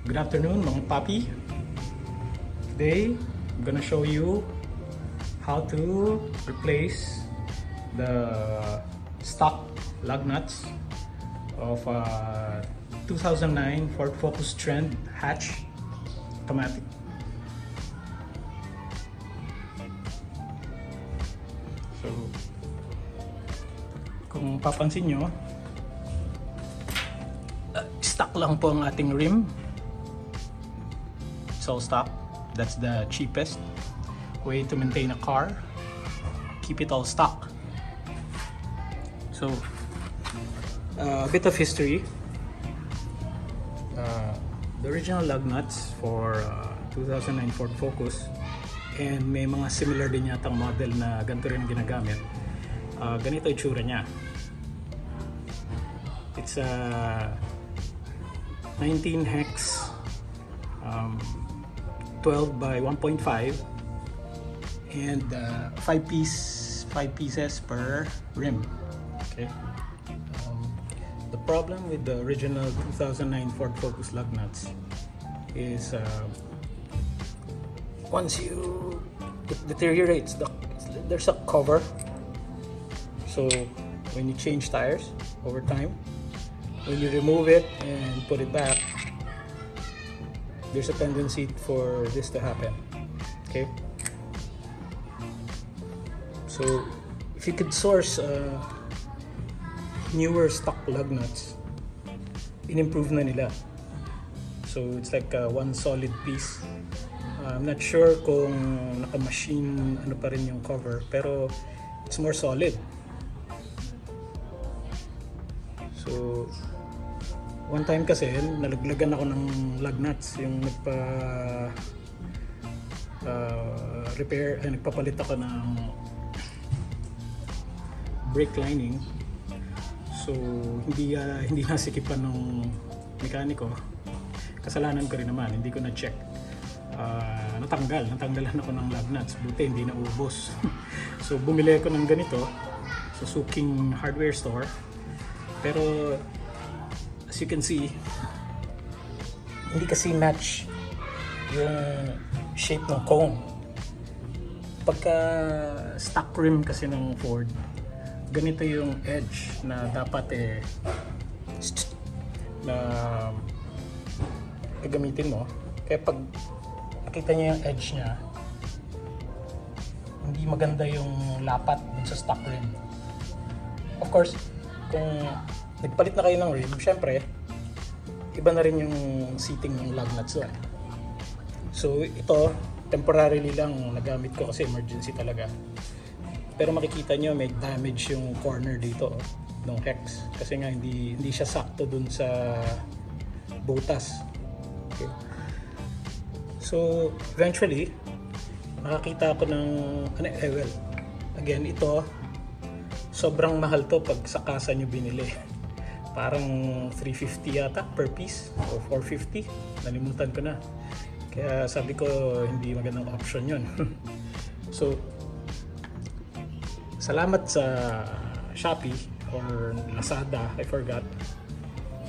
Good afternoon mga papi. Today I'm gonna show you how to replace the stock lug nuts of 2009 Ford Focus Trend hatch automatic. So kung papansin nyo, stock lang po ang ating rim. It's all stock. That's the cheapest way to maintain a car. Keep it all stock. So, a bit of history. The original lug nuts for 2009 Ford Focus, and may mga similar din yatang model na ganito rin ginagamit. Ganito itsura niya. It's a 19 hex 12 by 1.5 and 5 pieces per rim. Okay. The problem with the original 2009 Ford Focus lug nuts is once it deteriorates, there's a cover. So when you change tires over time, when you remove it and put it back, there's a tendency for this to happen. Okay, so if you could source newer stock lug nuts, in-improve na nila. So it's like one solid piece. I'm not sure kung naka-machine ano pa rin yung cover, pero it's more solid. So one time kasi nalaglagan ako ng lug nuts, yung nagpapalit ako ng brake lining. So hindi nasikipan ng mekaniko. Kasalanan ko rin naman, hindi ko na-check. Natanggalan ako ng lug nuts. Buti hindi naubos. So bumili ako ng ganito sa suking hardware store. Pero as you can see, hindi kasi match yung shape ng cone. Pagka stock rim kasi ng Ford, ganito yung edge na dapat na gagamitin mo. Kaya pag nakita niyo yung edge niya, hindi maganda yung lapat dun sa stock rim. Of course, kung nagpalit na kayo ng rim, syempre iba na rin yung seating ng lug nuts doon. So ito, temporarily lang nagamit ko kasi emergency talaga. Pero makikita nyo may damage yung corner dito ng hex kasi nga hindi siya sakto dun sa butas. Okay. So eventually nakakita ako ng again, ito sobrang mahal to pag sa kasa nyo binili. Parang 350 yata per piece o 450, nalimutan ko na. Kaya sabi ko hindi magandang option yun. So salamat sa Shopee or Lazada, I forgot,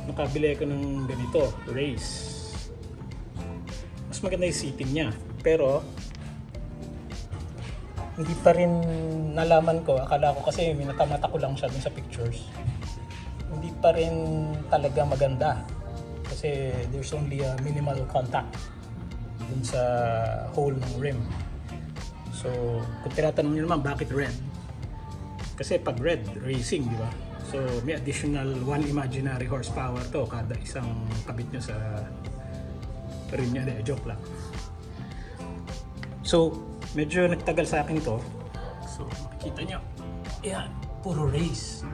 nakabili ako ng ganito, race. Mas maganda yung seating niya, pero hindi pa rin nalaman ko. Akala ko kasi minatamata ko lang siya dun sa pictures. Hindi pa rin talaga maganda kasi there's only a minimal contact dun sa hole ng rim. So kung tinatanong nyo naman bakit red, kasi pag red, racing, di ba? So may additional 1 imaginary horsepower to kada isang kabit nyo sa rim niya. Joke lang. So medyo nagtagal sa akin to. So makikita nyo, yan, puro race.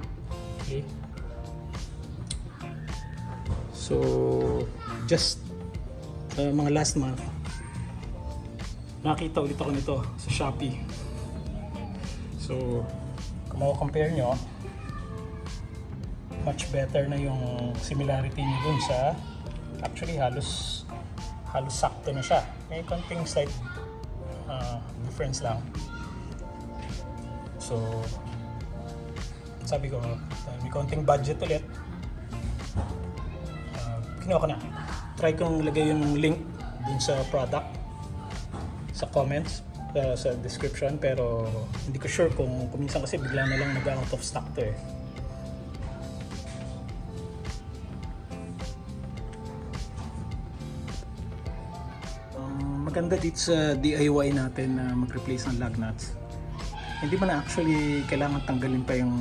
Okay. So just mga last month, nakita ulit ako nito sa Shopee. So kung compare nyo, much better na yung similarity niya dun sa, actually halos sakto na siya. May konting slight difference lang. So sabi ko, may konting budget ulit, kinuha ko na. try kong lagay yung link dun sa product sa comments, sa description, pero hindi ko sure kung minsan kasi bigla na lang nag-out of stock to eh. Maganda dito sa DIY natin na mag-replace ng lug nuts, hindi mo na actually kailangan tanggalin pa yung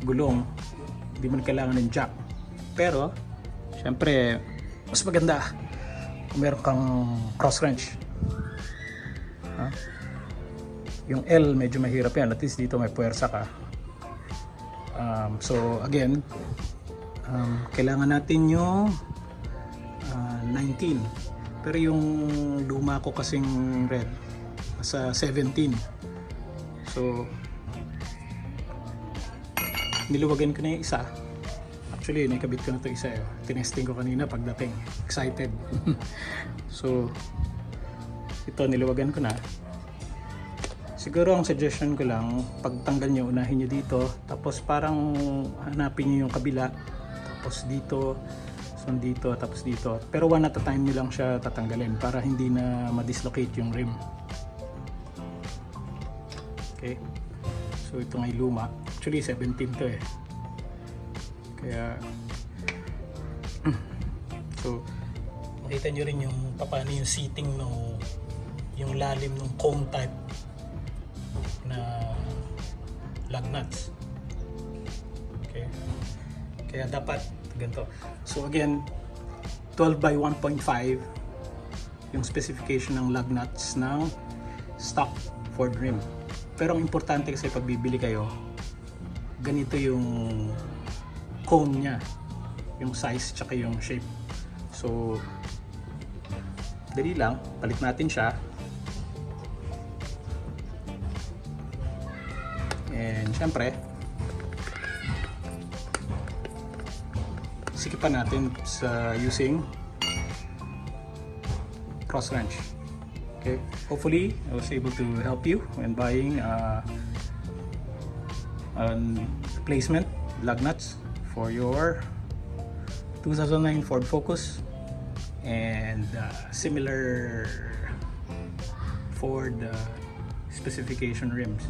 gulong, hindi mo na kailangan ng jack. Pero syempre mas maganda kung meron kang cross wrench. Yung L medyo mahirap yan, at least dito may puwersa ka. So again, kailangan natin yung 19, pero yung luma ko kasing red sa 17. So niluwagan ko na yung isa. Actually nakabit ko na ito isa, tinesting ko kanina pagdating, excited. So ito niluwagan ko na. Siguro ang suggestion ko lang, pagtanggal nyo, unahin nyo dito, tapos parang hanapin nyo yung kabila, tapos dito, dito, tapos dito. Pero one at a time nyo lang siya tatanggalin para hindi na ma-dislocate yung rim. Okay, so ito ngay luma, actually 17 to eh, kaya so makita nyo rin yung paano yung seating ng yung lalim ng cone type na lug nuts. Okay, kaya dapat ganito. So again, 12 by 1.5 yung specification ng lug nuts ng stock Ford rim. Pero ang importante kasi pag bibili kayo, ganito yung cone nya, yung size tsaka yung shape. So dali lang, palit natin siya. And syempre sikipan natin sa using cross wrench. Okay, hopefully I was able to help you when buying replacement lug nuts for your 2009 Ford Focus and similar Ford specification rims.